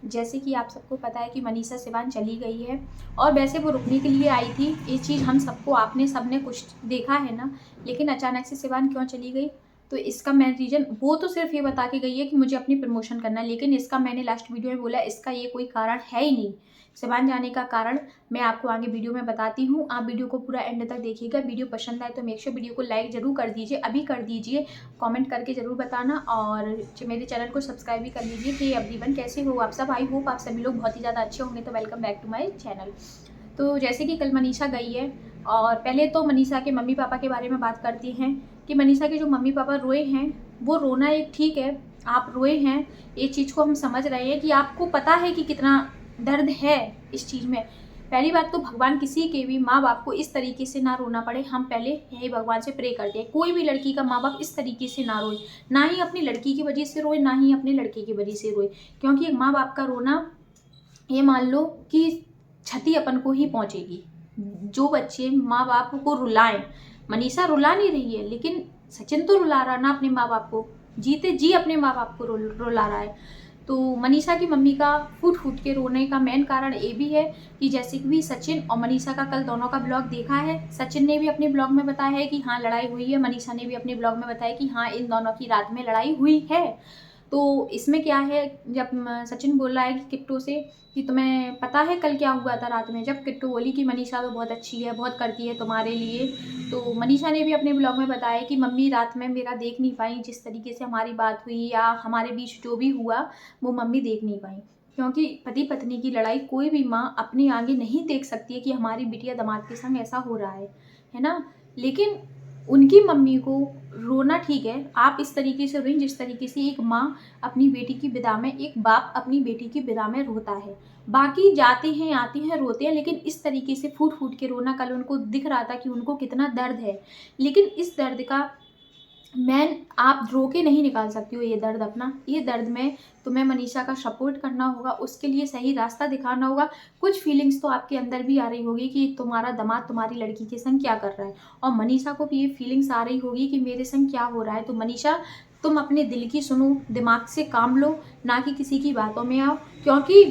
जैसे कि आप सबको पता है कि मनीषा सिवान चली गई है और वैसे वो रुकने के लिए आई थी। ये चीज़ हम सबको आपने सबने कुछ देखा है ना, लेकिन अचानक से सिवान क्यों चली गई, तो इसका मेन रीज़न वो तो सिर्फ ये बता के गई है कि मुझे अपनी प्रमोशन करना है, लेकिन इसका मैंने लास्ट वीडियो में बोला इसका ये कोई कारण है ही नहीं। सिवान जाने का कारण मैं आपको आगे वीडियो में बताती हूँ। आप वीडियो को पूरा एंड तक देखिएगा। वीडियो पसंद आए तो मेक श्योर वीडियो को लाइक ज़रूर कर दीजिए, अभी कर दीजिए, कमेंट करके ज़रूर बताना और मेरे चैनल को सब्सक्राइब भी कर लीजिए। कि एवरीवन कैसे हो आप सब, आई होप आप सभी लोग बहुत ही ज़्यादा अच्छे होंगे। तो welcome back to my channel. तो जैसे कि कल मनीषा गई है और पहले तो मनीषा के मम्मी पापा के बारे में बात करती हैं कि मनीषा के जो मम्मी पापा रोए हैं, वो रोना एक ठीक है, आप रोए हैं, ये चीज़ को हम समझ रहे हैं कि आपको पता है कि कितना दर्द है इस चीज़ में। पहली बात तो भगवान किसी के भी माँ बाप को इस तरीके से ना रोना पड़े, हम पहले यही भगवान से प्रे करते हैं। कोई भी लड़की का माँ बाप इस तरीके से ना रोए, ना ही अपनी लड़की की वजह से रोए, ना ही अपने लड़के की वजह से रोए, क्योंकि एक माँ बाप का रोना ये मान लो कि क्षति अपन को ही पहुँचेगी। जो बच्चे माँ बाप को रुलाएं, मनीषा रुला नहीं रही है, लेकिन सचिन तो रुला रहा ना अपने माँ बाप को, जीते जी अपने माँ बाप को रुला रहा है। तो मनीषा की मम्मी का फूट फूट के रोने का मेन कारण ये भी है कि जैसे कि भी सचिन और मनीषा का कल दोनों का ब्लॉग देखा है, सचिन ने भी अपने ब्लॉग में बताया है कि हाँ लड़ाई हुई है, मनीषा ने भी अपने ब्लॉग में बताया कि हाँ इन दोनों की रात में लड़ाई हुई है। तो इसमें क्या है, जब सचिन बोल रहा है कि किट्टू से कि तुम्हें पता है कल क्या हुआ था रात में, जब किट्टू बोली कि मनीषा तो बहुत अच्छी है, बहुत करती है तुम्हारे लिए, तो मनीषा ने भी अपने ब्लॉग में बताया कि मम्मी रात में मेरा देख नहीं पाई, जिस तरीके से हमारी बात हुई या हमारे बीच जो भी हुआ वो मम्मी देख नहीं पाई, क्योंकि पति पत्नी की लड़ाई कोई भी माँ अपने आगे नहीं देख सकती है कि हमारी बिटिया दामाद के संग ऐसा हो रहा है ना। लेकिन उनकी मम्मी को रोना ठीक है, आप इस तरीके से रोएं जिस तरीके से एक माँ अपनी बेटी की विदा में, एक बाप अपनी बेटी की विदा में रोता है। बाकी जाते हैं आते हैं रोते हैं, लेकिन इस तरीके से फूट फूट के रोना, कल उनको दिख रहा था कि उनको कितना दर्द है, लेकिन इस दर्द का आप रो के नहीं निकाल सकती हो ये दर्द अपना। ये दर्द में तुम्हें मनीषा का सपोर्ट करना होगा, उसके लिए सही रास्ता दिखाना होगा। कुछ फीलिंग्स तो आपके अंदर भी आ रही होगी कि तुम्हारा दामाद तुम्हारी लड़की के संग क्या कर रहा है, और मनीषा को भी ये फीलिंग्स आ रही होगी कि मेरे संग क्या हो रहा है। तो मनीषा तुम अपने दिल की सुनो, दिमाग से काम लो, ना कि किसी की बातों में आओ, क्योंकि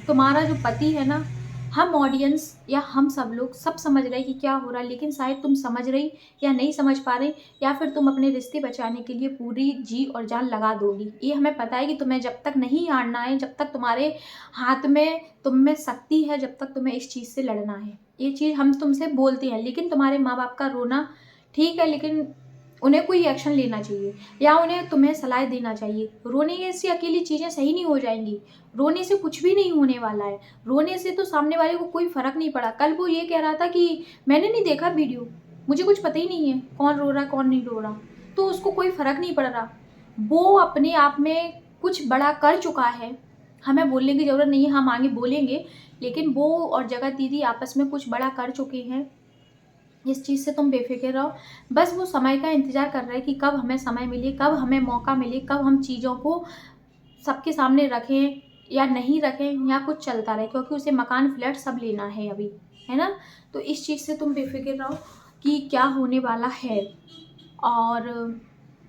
तुम्हारा जो पति है ना, हम ऑडियंस या हम सब लोग सब समझ रहे कि क्या हो रहा है, लेकिन शायद तुम समझ रही या नहीं समझ पा रही, या फिर तुम अपने रिश्ते बचाने के लिए पूरी जी और जान लगा दोगी। ये हमें पता है कि तुम्हें जब तक नहीं हारना है, जब तक तुम्हारे हाथ में तुम में शक्ति है, जब तक तुम्हें इस चीज़ से लड़ना है। ये चीज़ हम तुमसे बोलते हैं, लेकिन तुम्हारे माँ बाप का रोना ठीक है, लेकिन उन्हें कोई एक्शन लेना चाहिए या उन्हें तुम्हें सलाह देना चाहिए। रोने से अकेली चीज़ें सही नहीं हो जाएंगी, रोने से कुछ भी नहीं होने वाला है। रोने से तो सामने वाले को कोई फ़र्क नहीं पड़ा। कल वो ये कह रहा था कि मैंने नहीं देखा वीडियो, मुझे कुछ पता ही नहीं है कौन रो रहा कौन नहीं रो रहा, तो उसको कोई फ़र्क नहीं पड़ रहा। वो अपने आप में कुछ बड़ा कर चुका है, हमें बोलने की ज़रूरत नहीं है, हम आगे बोलेंगे, लेकिन वो और जगत दीदी आपस में कुछ बड़ा कर चुके हैं। इस चीज़ से तुम बेफिक्र रहो, बस वो समय का इंतज़ार कर रहे हैं कि कब हमें समय मिले, कब हमें मौका मिले, कब हम चीज़ों को सबके सामने रखें या नहीं रखें या कुछ चलता रहे, क्योंकि उसे मकान फ्लैट सब लेना है अभी, है ना। तो इस चीज़ से तुम बेफिक्र रहो कि क्या होने वाला है। और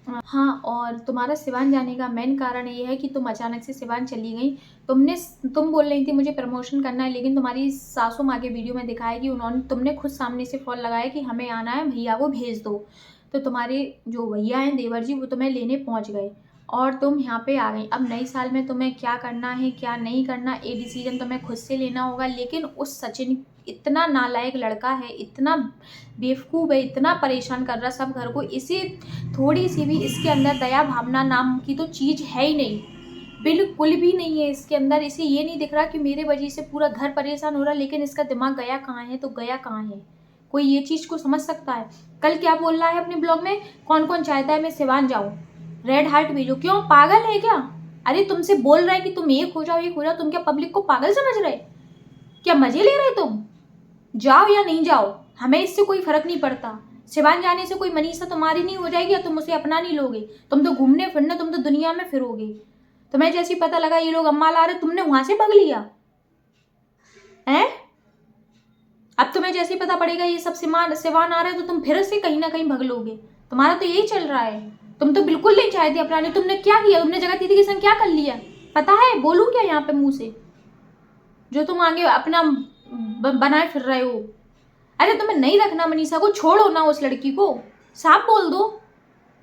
हाँ, और तुम्हारा सिवान जाने का मेन कारण ये है कि तुम अचानक से सिवान चली गई। तुम बोल रही थी मुझे प्रमोशन करना है, लेकिन तुम्हारी सासू माँ के वीडियो में दिखाया कि तुमने खुद सामने से फ़ोन लगाया कि हमें आना है, भैया को भेज दो। तो तुम्हारे जो भैया हैं देवर जी, वो तुम्हें लेने पहुँच गए और तुम यहाँ पे आ गई। अब नई साल में तुम्हें क्या करना है क्या नहीं करना, ये डिसीजन तुम्हें खुद से लेना होगा। लेकिन उस सचिन इतना नालायक लड़का है, इतना बेवकूफ़ है, इतना परेशान कर रहा सब घर को, इसे थोड़ी सी भी इसके अंदर दया भावना नाम की तो चीज़ है ही नहीं, बिल्कुल भी नहीं है इसके अंदर। इसे ये नहीं दिख रहा कि मेरे वजह से पूरा घर परेशान हो रहा, लेकिन इसका दिमाग गया कहाँ है, तो गया कहाँ है, कोई ये चीज़ को समझ सकता है। कल क्या बोल रहा है अपने ब्लॉग में, कौन कौन चाहता है मैं सिवान जाऊँ, रेड हार्ट भेजो, क्यों पागल है क्या। अरे तुमसे बोल रहा है कि तुम एक हो जाओ एक हो जाओ, तुम क्या पब्लिक को पागल समझ रहे, क्या मजे ले रहे तुम। जाओ या नहीं जाओ, हमें इससे कोई फर्क नहीं पड़ता। सिवान जाने से कोई मनीषा तुम्हारी नहीं हो जाएगी या तुम उसे अपना नहीं लोगे। तुम तो घूमने फिरने, तुम तो दुनिया में फिरोगे। तुम्हें जैसे पता लगा ये लोग अम्मा ला रहे, तुमने वहां से भाग लिया है। अब तुम्हें जैसे पता पड़ेगा ये सब सिवान आ रहा है, तो तुम फिर से कहीं ना कहीं भाग लोगे। तुम्हारा तो यही चल रहा है, तुम तो बिल्कुल नहीं चाहते अपनाने। तुमने क्या किया, तुमने जगत दीदी के संग क्या कर लिया, पता है बोलूँ क्या यहाँ पे मुंह से, जो तुम आगे अपना बनाए फिर रहे हो। अरे तुम्हें नहीं रखना मनीषा को, छोड़ो ना उस लड़की को, साफ बोल दो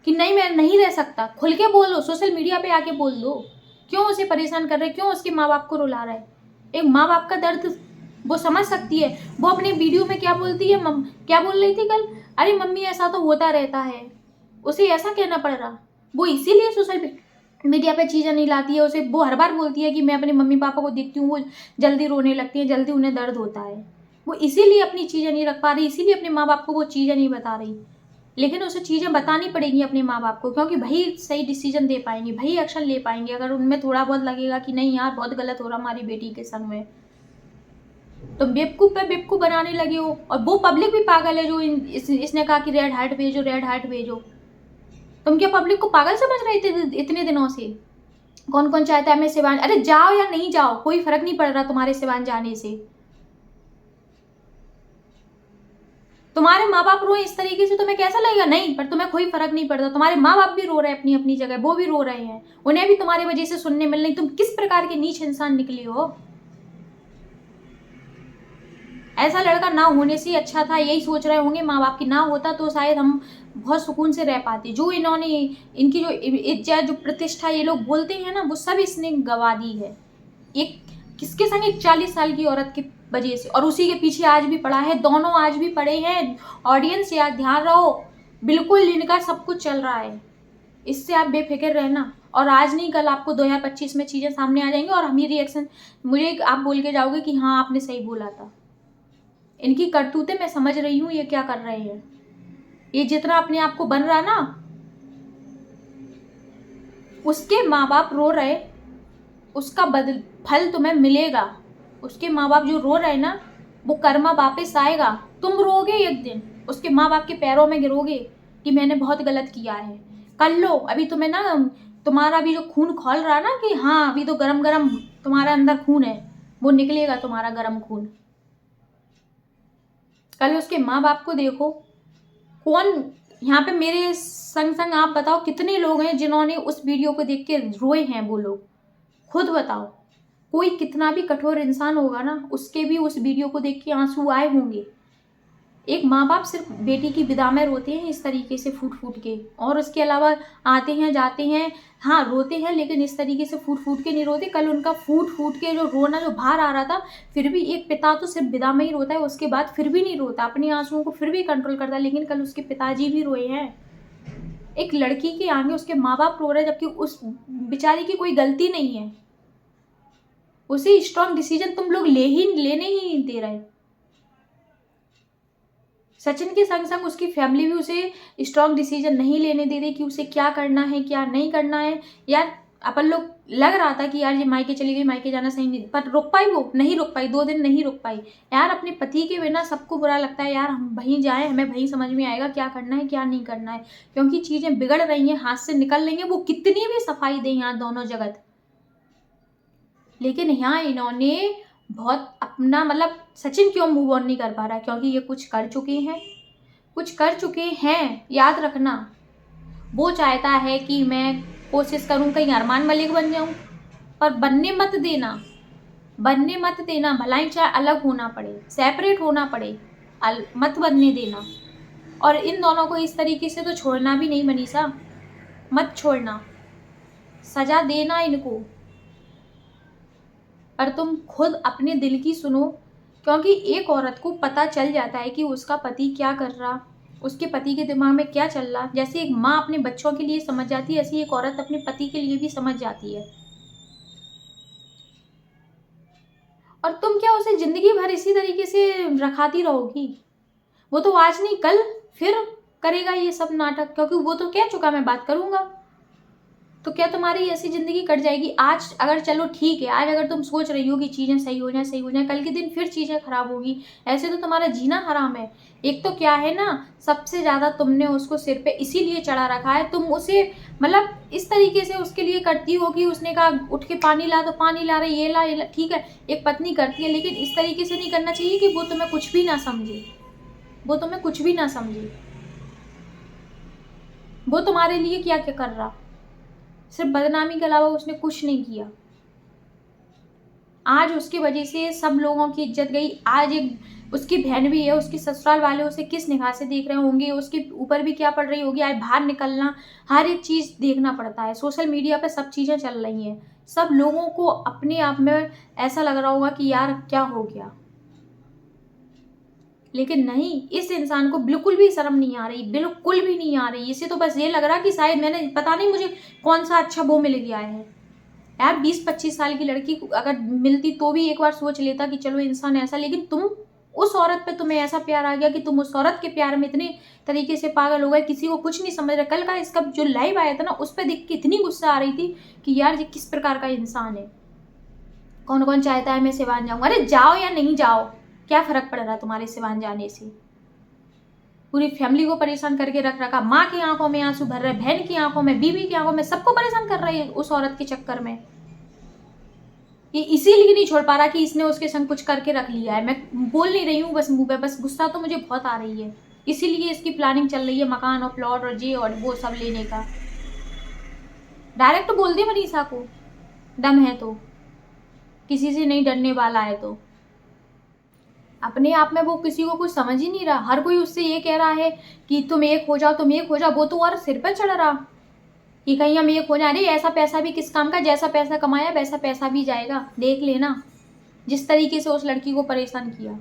कि नहीं मैं नहीं रह सकता, खुल के बोलो, सोशल मीडिया पे आके बोल दो। क्यों उसे परेशान कर रहे, क्यों उसके माँ बाप को रुला रहा है। एक माँ बाप का दर्द वो समझ सकती है। वो अपने वीडियो में क्या बोलती है, क्या बोल रही थी कल, अरे मम्मी ऐसा तो होता रहता है, उसे ऐसा कहना पड़ रहा। वो इसीलिए सोशल मीडिया पे चीज़ें नहीं लाती है। उसे वो हर बार बोलती है कि मैं अपने मम्मी पापा को देखती हूँ, वो जल्दी रोने लगती है, जल्दी उन्हें दर्द होता है। वो इसीलिए अपनी चीज़ें नहीं रख पा रही, इसीलिए अपने माँ बाप को वो चीज़ें नहीं बता रही। लेकिन उसे चीज़ें बतानी पड़ेंगी अपने माँ बाप को, क्योंकि भाई सही डिसीजन दे पाएंगे, भाई एक्शन ले पाएंगे। अगर उनमें थोड़ा बहुत लगेगा कि नहीं यार बहुत गलत हो रहा हमारी बेटी के संग में, तो बेवकूफ़ पे बेवकूफ़ बनाने लगे हो। और वो पब्लिक भी पागल है जो इसने कहा कि रेड हार्ट भेजो, रेड हार्ट भेजो। तुम क्या पब्लिक को पागल समझ रहे थे इतने दिनों से? कौन कौन चाहता है हमें सिवान, अरे जाओ या नहीं जाओ कोई फर्क नहीं पड़ रहा तुम्हारे सिवान जाने से। तुम्हारे माँ बाप रोए इस तरीके से तुम्हें कैसा लगेगा? नहीं, पर तुम्हें कोई फर्क नहीं पड़ता। तुम्हारे माँ बाप भी रो रहे हैं अपनी अपनी जगह, वो भी रो रहे हैं, उन्हें भी तुम्हारी वजह से सुनने मिल रही। तुम किस प्रकार के नीच इंसान निकले हो। ऐसा लड़का ना होने से अच्छा था, यही सोच रहे होंगे माँ बाप की, ना होता तो शायद हम बहुत सुकून से रह पाते। जो इन्होंने इनकी जो इज्जत जो प्रतिष्ठा ये लोग बोलते हैं ना, वो सब इसने गवा दी है। एक किसके संग, एक 40 साल की औरत की वजह से, और उसी के पीछे आज भी पड़ा है। दोनों आज भी पड़े हैं। ऑडियंस यार ध्यान रहो, बिल्कुल इनका सब कुछ चल रहा है, इससे आप बेफिक्र रहना। और आज नहीं कल आपको 2025 में चीज़ें सामने आ जाएंगी और हम ये रिएक्शन मुझे आप बोल के जाओगे कि हाँ आपने सही बोला था। इनकी करतूतें मैं समझ रही हूँ, ये क्या कर रहे हैं। ये जितना अपने आप को बन रहा ना, उसके माँ बाप रो रहे, उसका फल तुम्हें मिलेगा। उसके माँ बाप जो रो रहे ना, वो कर्मा वापस आएगा। तुम रोगे एक दिन, उसके माँ बाप के पैरों में गिरोगे कि मैंने बहुत गलत किया है। कर लो, अभी तुम्हें ना तुम्हारा भी जो खून खोल रहा ना कि हाँ अभी तो गरम गरम तुम्हारा अंदर खून है, वो निकलेगा तुम्हारा गरम खून। कल उसके माँ बाप को देखो। कौन यहाँ पे मेरे संग संग आप बताओ कितने लोग हैं जिन्होंने उस वीडियो को देख के रोए हैं? वो लोग खुद बताओ। कोई कितना भी कठोर इंसान होगा ना, उसके भी उस वीडियो को देख के आंसू आए होंगे। एक माँ बाप सिर्फ बेटी की विदा में रोते हैं इस तरीके से फूट फूट के, और उसके अलावा आते हैं जाते हैं, हाँ रोते हैं, लेकिन इस तरीके से फूट फूट के नहीं रोते। कल उनका फूट फूट के जो रोना जो बाहर आ रहा था, फिर भी एक पिता तो सिर्फ विदा में ही रोता है, उसके बाद फिर भी नहीं रोता, अपने आंसुओं को फिर भी कंट्रोल करता है। लेकिन कल उसके पिताजी भी रोए हैं। एक लड़की के आगे उसके माँ बाप रो रहे हैं, जबकि उस बेचारी की कोई गलती नहीं है। उसे स्ट्रॉन्ग डिसीजन तुम लोग लेने ही नहीं दे रहे। सचिन के संग संग उसकी फैमिली भी उसे स्ट्रॉन्ग डिसीजन नहीं लेने दे रही कि उसे क्या करना है क्या नहीं करना है। यार अपन लोग लग रहा था कि यार ये मायके चली गई, मायके जाना सही नहीं, पर रुक पाई? वो नहीं रुक पाई, 2 दिन नहीं रुक पाई। यार अपने पति के बिना सबको बुरा लगता है यार, हम वहीं जाएं, हमें वहीं समझ में आएगा क्या करना है क्या नहीं करना है, क्योंकि चीजें बिगड़ रही हैं, हाथ से निकल रही हैं। वो कितनी भी सफाई दें यहाँ दोनों जगत, लेकिन यहाँ इन्होंने बहुत अपना मतलब सचिन क्यों मूव ऑन नहीं कर पा रहा है? क्योंकि ये कुछ कर चुके हैं। याद रखना, वो चाहता है कि मैं कोशिश करूं कहीं अरमान मलिक बन जाऊं, पर बनने मत देना। भलाई चाहे अलग होना पड़े, सेपरेट होना पड़े, मत बनने देना। और इन दोनों को इस तरीके से तो छोड़ना भी नहीं मनीषा, मत छोड़ना, सजा देना इनको। पर तुम खुद अपने दिल की सुनो, क्योंकि एक औरत को पता चल जाता है कि उसका पति क्या कर रहा, उसके पति के दिमाग में क्या चल रहा। जैसे एक माँ अपने बच्चों के लिए समझ जाती है, ऐसी एक औरत अपने पति के लिए भी समझ जाती है। और तुम क्या उसे जिंदगी भर इसी तरीके से रखाती रहोगी? वो तो आज नहीं कल फिर करेगा ये सब नाटक, क्योंकि वो तो कह चुका मैं बात करूंगा। तो क्या तुम्हारी ऐसी जिंदगी कट जाएगी? आज अगर चलो ठीक है, आज अगर तुम सोच रही हो कि चीजें सही हो जाए, कल के दिन फिर चीजें खराब होगी। ऐसे तो तुम्हारा जीना हराम है। एक तो क्या है ना, सबसे ज्यादा तुमने उसको सिर पे इसीलिए चढ़ा रखा है, तुम उसे मतलब इस तरीके से उसके लिए करती हो कि उसने कहा उठ के पानी ला तो पानी ला रही, ये ला, ठीक है एक पत्नी करती है, लेकिन इस तरीके से नहीं करना चाहिए कि वो तुम्हें कुछ भी ना समझे। वो तुम्हारे लिए क्या क्या कर रहा, सिर्फ बदनामी के अलावा उसने कुछ नहीं किया। आज उसकी वजह से सब लोगों की इज्जत गई। आज एक उसकी बहन भी है, उसके ससुराल वाले उसे किस निगाह से देख रहे होंगे, उसके ऊपर भी क्या पड़ रही होगी। आज बाहर निकलना, हर एक चीज़ देखना पड़ता है। सोशल मीडिया पे सब चीज़ें चल रही हैं। सब लोगों को अपने आप में ऐसा लग रहा होगा कि यार क्या हो गया, लेकिन नहीं, इस इंसान को बिल्कुल भी शर्म नहीं आ रही, बिल्कुल भी नहीं आ रही। इसे तो बस ये लग रहा कि शायद मैंने, पता नहीं मुझे कौन सा अच्छा वो मिल गया है। यार 20-25 साल की लड़की अगर मिलती तो भी एक बार सोच लेता कि चलो इंसान ऐसा, लेकिन तुम उस औरत पे तुम्हें ऐसा प्यार आ गया कि तुम उस औरत के प्यार में इतने तरीके से पागल हो गए, किसी को कुछ नहीं समझ रहा। कल का इसका जो लाइव आया था ना, उस पर देख के इतनी गुस्सा आ रही थी कि यार ये किस प्रकार का इंसान है। कौन कौन चाहता है मैं सिवान जाऊँ? अरे जाओ या नहीं जाओ, क्या फर्क पड़ रहा है तुम्हारे सिवान जाने से? पूरी फैमिली को परेशान करके रख रखा। माँ की आंखों में आंसू भर रहे, बहन की आंखों में, बीवी की आंखों में, सबको परेशान कर रही है उस औरत के चक्कर में। ये इसीलिए नहीं छोड़ पा रहा कि इसने उसके संग कुछ करके रख लिया है। मैं बोल नहीं रही हूँ बस मुंह पे, बस गुस्सा तो मुझे बहुत आ रही है। इसीलिए इसकी प्लानिंग चल रही है मकान और प्लॉट और ये और वो सब लेने का। डायरेक्ट बोल दे मनीषा को, दम है तो, किसी से नहीं डरने वाला है तो। अपने आप में वो किसी को कुछ समझ ही नहीं रहा। हर कोई उससे ये कह रहा है कि तुम एक हो जाओ, तुम एक हो जाओ। वो तो और सिर पर चढ़ रहा कि कहीं हम एक हो जाए। अरे ऐसा पैसा भी किस काम का, जैसा पैसा कमाया वैसा पैसा भी जाएगा। देख लेना जिस तरीके से उस लड़की को परेशान किया,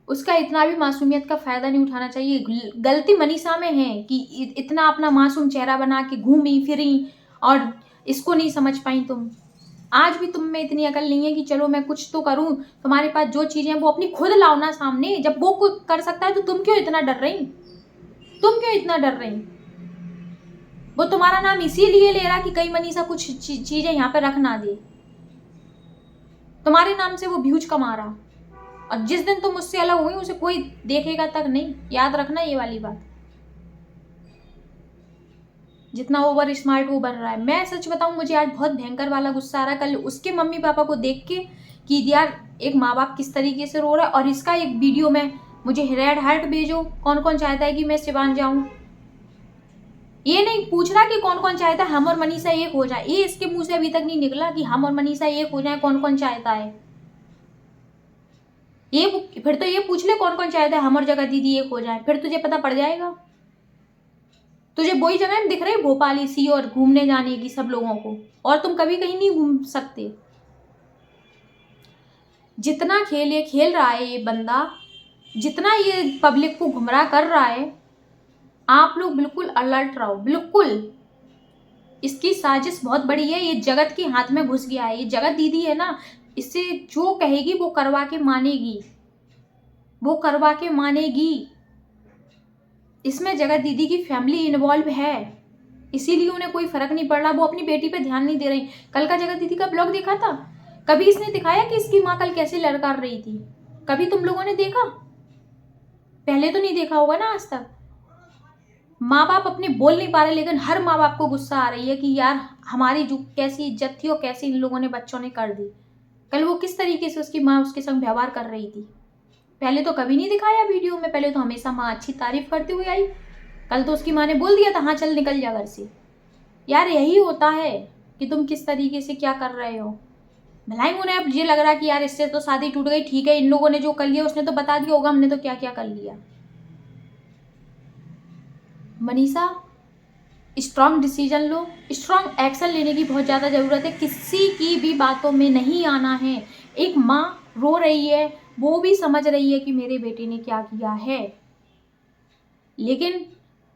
उसका इतना भी मासूमियत का फायदा नहीं उठाना चाहिए। गलती मनीषा में है कि इतना अपना मासूम चेहरा बना के घूमी फिरी और इसको नहीं समझ पाई तुम। आज भी तुम में इतनी अकल नहीं है कि चलो मैं कुछ तो करूं, तुम्हारे पास जो चीजें वो अपनी खुद लाओ ना सामने। जब वो कुछ कर सकता है तो तुम क्यों इतना डर रही? तुम क्यों इतना डर रही? वो तुम्हारा नाम इसीलिए ले रहा कि कहीं मनीषा कुछ चीजें यहाँ पे रख ना दे। तुम्हारे नाम से वो व्यूज कमा रहा, और जिस दिन तुम मुझसे अलग हुई उसे कोई देखेगा तक नहीं। याद रखना ये वाली बात। जितना ओवर स्मार्ट वो बन रहा है, मैं सच बताऊं मुझे आज बहुत भयंकर वाला गुस्सा आ रहा है कल उसके मम्मी पापा को देख के कि यार एक माँ बाप किस तरीके से रो रहा है। और इसका एक वीडियो में मुझे रेड हार्ट भेजो, कौन कौन चाहता है कि मैं सिवान जाऊं। ये नहीं पूछ रहा कि कौन कौन चाहता है हम और मनीषा एक हो जाए। ये इसके मुंह से अभी तक नहीं निकला कि हम और मनीषा एक हो जाए, कौन कौन चाहता है। ये फिर तो ये पूछ ले कौन कौन चाहता है हम और जगह दीदी एक हो जाए, फिर तुझे पता पड़ जाएगा। तुझे वही जगह दिख रही है भोपाल सी और घूमने जाने की सब लोगों को, और तुम कभी कहीं नहीं घूम सकते। जितना खेल ये खेल रहा है ये बंदा, जितना ये पब्लिक को गुमराह कर रहा है, आप लोग बिल्कुल अलर्ट रहो। बिल्कुल इसकी साजिश बहुत बड़ी है। ये जगत के हाथ में घुस गया है। ये जगत दीदी है ना, इससे जो कहेगी वो करवा के मानेगी, वो करवा के मानेगी। इसमें जगत दीदी की फैमिली इन्वॉल्व है, इसीलिए उन्हें कोई फर्क नहीं पड़ रहा। वो अपनी बेटी पे ध्यान नहीं दे रही। कल का जगत दीदी का ब्लॉग देखा था? कभी इसने दिखाया कि इसकी माँ कल कैसे लड़कार रही थी? कभी तुम लोगों ने देखा? पहले तो नहीं देखा होगा ना आज तक। माँ बाप अपने बोल नहीं पा रहे, लेकिन हर माँ बाप को गुस्सा आ रही है कि यार हमारी जो कैसी इज्जत थी और कैसी इन लोगों ने बच्चों ने कर दी। कल वो किस तरीके से उसकी माँ उसके संग व्यवहार कर रही थी, पहले तो कभी नहीं दिखाया वीडियो में। पहले तो हमेशा माँ अच्छी तारीफ करती हुई आई। कल तो उसकी माँ ने बोल दिया था हाँ चल निकल जा घर से। यार यही होता है कि तुम किस तरीके से क्या कर रहे हो। भलाई उन्हें अब ये लग रहा कि यार इससे तो शादी टूट गई, ठीक है इन लोगों ने जो कर लिया उसने तो बता दिया होगा हमने तो क्या क्या कर लिया। मनीषा स्ट्रॉन्ग डिसीजन लो, स्ट्रॉन्ग एक्शन लेने की बहुत ज़्यादा ज़रूरत है। किसी की भी बातों में नहीं आना है। एक माँ रो रही है, वो भी समझ रही है कि मेरे बेटे ने क्या किया है, लेकिन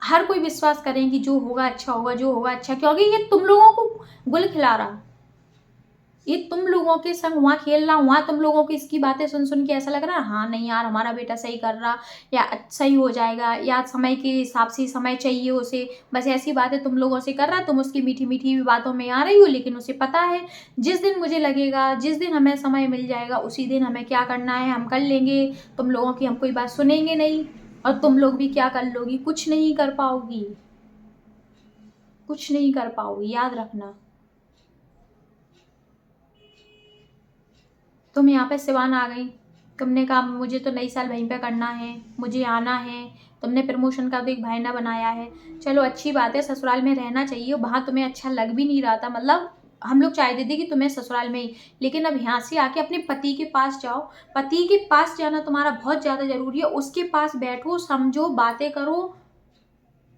हर कोई विश्वास करें कि जो होगा अच्छा होगा, जो होगा अच्छा, क्योंकि ये तुम लोगों को गुल खिला रहा, ये तुम लोगों के संग वहाँ खेल रहा, वहाँ तुम लोगों की इसकी बातें सुन सुन के ऐसा लग रहा है हाँ नहीं यार हमारा बेटा सही कर रहा, या सही हो जाएगा, या समय के हिसाब से समय चाहिए उसे, बस ऐसी बातें तुम लोगों से कर रहा। तुम उसकी मीठी मीठी बातों में आ रही हो, लेकिन उसे पता है जिस दिन मुझे लगेगा, जिस दिन हमें समय मिल जाएगा, उसी दिन हमें क्या करना है हम कर लेंगे। तुम लोगों की हम कोई बात सुनेंगे नहीं, और तुम लोग भी क्या कर लोगी, कुछ नहीं कर पाओगी, कुछ नहीं कर पाओगी, याद रखना। तुम यहाँ पे सिवान आ गई, तुमने कहा मुझे तो नई साल वहीं पे करना है, मुझे आना है। तुमने प्रमोशन का तो एक बहाना बनाया है, चलो अच्छी बात है, ससुराल में रहना चाहिए। वहाँ तुम्हें अच्छा लग भी नहीं रहा था, मतलब हम लोग चाह देते कि तुम्हें ससुराल में ही, लेकिन अब यहाँ से आके अपने पति के पास जाओ। पति के पास जाना तुम्हारा बहुत ज़्यादा ज़रूरी है। उसके पास बैठो, समझो, बातें करो,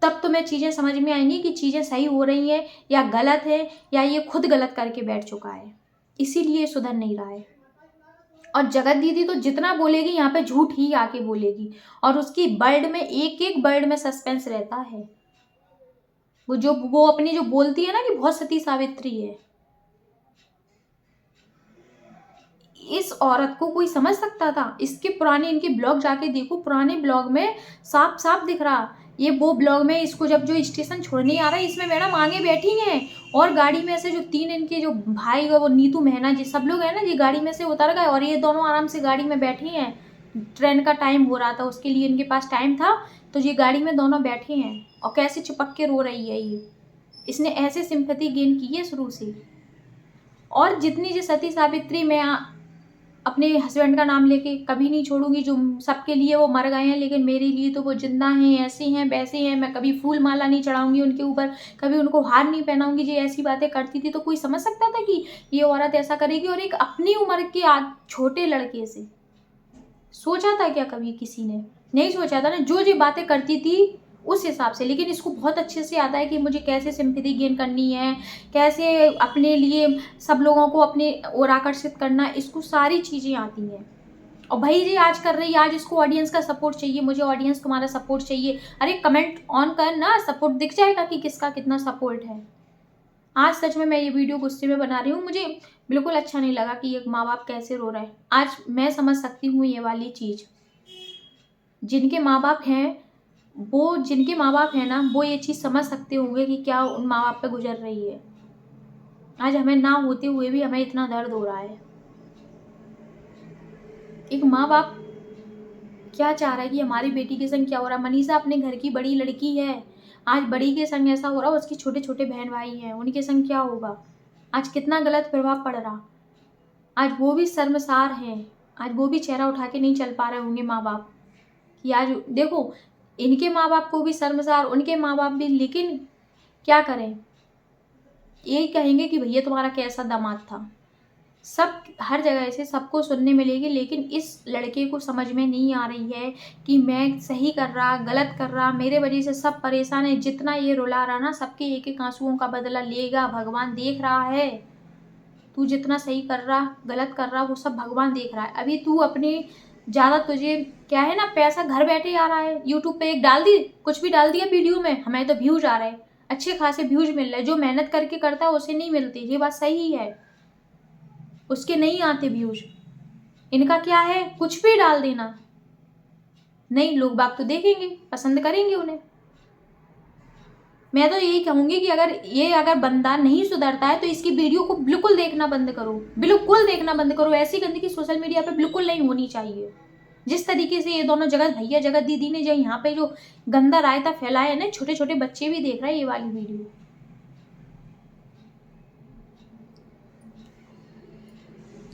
तब तुम्हें चीज़ें समझ में आएंगी कि चीज़ें सही हो रही हैं या गलत है, या ये खुद गलत करके बैठ चुका है, इसीलिए सुधर नहीं रहा है। और जगत दीदी तो जितना बोलेगी यहाँ पे झूठ ही आके बोलेगी, और उसकी वर्ड में, एक एक वर्ड में सस्पेंस रहता है। वो अपनी जो बोलती है ना कि बहुत सती सावित्री है, इस औरत को कोई समझ सकता था? इसके पुराने, इनके ब्लॉग जाके देखो, पुराने ब्लॉग में साफ साफ दिख रहा। ये वो ब्लॉग में इसको जब जो स्टेशन छोड़ने आ रहा है, इसमें मैडम आगे बैठी हैं, और गाड़ी में से जो 3 इनके जो भाई, वो नीतू मेहना जी सब लोग हैं ना, ये गाड़ी में से उतर गए और ये दोनों आराम से गाड़ी में बैठी हैं। ट्रेन का टाइम हो रहा था, उसके लिए इनके पास टाइम था, तो ये गाड़ी में दोनों बैठे हैं। और कैसे चिपक के रो रही है ये, इसने ऐसे सिंपैथी गेन की है शुरू से। और जितनी जो सती सावित्री, मैं अपने हस्बैंड का नाम लेके कभी नहीं छोड़ूंगी, जो सबके लिए वो मर गए हैं, लेकिन मेरे लिए तो वो जिंदा हैं, ऐसी हैं, वैसी हैं। मैं कभी फूल माला नहीं चढ़ाऊंगी उनके ऊपर, कभी उनको हार नहीं पहनाऊंगी। जी ऐसी बातें करती थी तो कोई समझ सकता था कि ये औरत ऐसा करेगी? और एक अपनी उम्र के छोटे लड़के से सोचा था क्या कभी किसी ने? नहीं सोचा था ना। जो जो बातें करती थी उस हिसाब से, लेकिन इसको बहुत अच्छे से आता है कि मुझे कैसे सिंपैथी गेन करनी है, कैसे अपने लिए सब लोगों को अपने ओर आकर्षित करना, इसको सारी चीज़ें आती हैं। और भाई जी आज कर रही है, आज इसको ऑडियंस का सपोर्ट चाहिए, मुझे ऑडियंस तुम्हारा सपोर्ट चाहिए। अरे कमेंट ऑन कर ना, सपोर्ट दिख जाएगा कि किसका कितना सपोर्ट है। आज सच में मैं ये वीडियो गुस्से में बना रही हूँ, मुझे बिल्कुल अच्छा नहीं लगा कि एक माँ बाप कैसे रो रहा है। आज मैं समझ सकती हूँ ये वाली चीज़। जिनके माँ बाप हैं ना, वो ये चीज़ समझ सकते होंगे कि क्या उन माँ बाप पे गुजर रही है। आज हमें ना होते हुए भी हमें इतना दर्द हो रहा है। एक माँ बाप क्या चाह रहा है कि हमारी बेटी के संग क्या हो रहा है। मनीषा अपने घर की बड़ी लड़की है, आज बड़ी के संग ऐसा हो रहा, उसके छोटे छोटे बहन भाई हैं, उनके संग क्या होगा? आज कितना गलत प्रभाव पड़ रहा। आज वो भी शर्मसार हैं, आज वो भी चेहरा उठा के नहीं चल पा रहे होंगे माँ बाप कि आज देखो, इनके माँ बाप को भी शर्मसार, उनके माँ बाप भी, लेकिन क्या करें? यही कहेंगे कि भैया तुम्हारा कैसा दामाद था। सब हर जगह से सबको सुनने मिलेगी, लेकिन इस लड़के को समझ में नहीं आ रही है कि मैं सही कर रहा, गलत कर रहा, मेरे वजह से सब परेशान है। जितना ये रुला रहा ना, सबके एक एक आंसुओं का बदला लेगा, भगवान देख रहा है। तू जितना सही कर रहा, गलत कर रहा, वो सब भगवान देख रहा है। अभी तू अपने ज़्यादा, तुझे क्या है ना, पैसा घर बैठे आ रहा है। यूट्यूब पे एक डाल दी, कुछ भी डाल दिया वीडियो में, हमें तो व्यूज आ रहे हैं, अच्छे खासे व्यूज मिल रहे हैं। जो मेहनत करके करता है उसे नहीं मिलती, ये बात सही है, उसके नहीं आते व्यूज। इनका क्या है, कुछ भी डाल देना, नहीं लोग बाग तो देखेंगे, पसंद करेंगे उन्हें। मैं तो यही कहूंगी कि अगर बंदा नहीं सुधरता है तो इसकी वीडियो को बिल्कुल देखना बंद करो, बिल्कुल देखना बंद करो। ऐसी गंदगी सोशल मीडिया पे बिल्कुल नहीं होनी चाहिए। जिस तरीके से ये दोनों जगत भैया, जगत दीदी ने जो यहाँ पे जो गंदा रायता फैलाया है ना, छोटे छोटे बच्चे भी देख रहे हैं ये वाली वीडियो।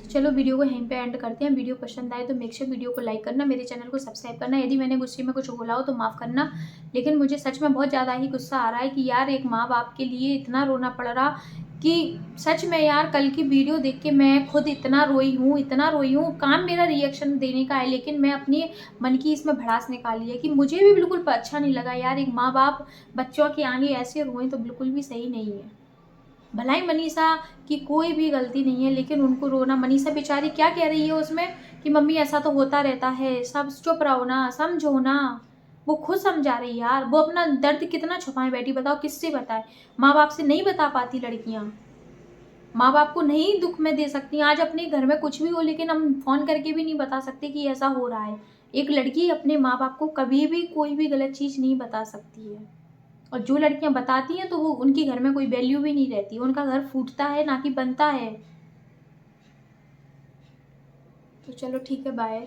चलो वीडियो को यहीं पे एंड करते हैं। वीडियो पसंद आए तो मेक श्योर वीडियो को लाइक करना, मेरे चैनल को सब्सक्राइब करना। यदि मैंने गुस्से में कुछ बोला हो तो माफ़ करना, लेकिन मुझे सच में बहुत ज़्यादा ही गुस्सा आ रहा है कि यार एक माँ बाप के लिए इतना रोना पड़ रहा कि सच में यार, कल की वीडियो देख के मैं खुद इतना रोई हूँ। काम मेरा रिएक्शन देने का है, लेकिन मैं अपने मन की इसमें भड़ास निकाली है कि मुझे भी बिल्कुल अच्छा नहीं लगा यार। एक माँ बाप बच्चों के आगे ऐसे रोएं तो बिल्कुल भी सही नहीं है। भलाई मनीषा की कोई भी गलती नहीं है, लेकिन उनको रोना, मनीषा बेचारी क्या कह रही है उसमें कि मम्मी ऐसा तो होता रहता है, सब चुप रहो ना, समझो ना। वो खुद समझा रही यार, वो अपना दर्द कितना छुपाए बैठी, बताओ किससे बताए? माँ बाप से नहीं बता पाती लड़कियां, माँ बाप को नहीं दुख में दे सकती। आज अपने घर में कुछ भी हो, लेकिन हम फोन करके भी नहीं बता सकते कि ऐसा हो रहा है। एक लड़की अपने माँ बाप को कभी भी कोई भी गलत चीज़ नहीं बता सकती है, और जो लड़कियां बताती हैं तो वो उनके घर में कोई वैल्यू भी नहीं रहती, उनका घर फूटता है ना कि बनता है। तो चलो ठीक है, बाय।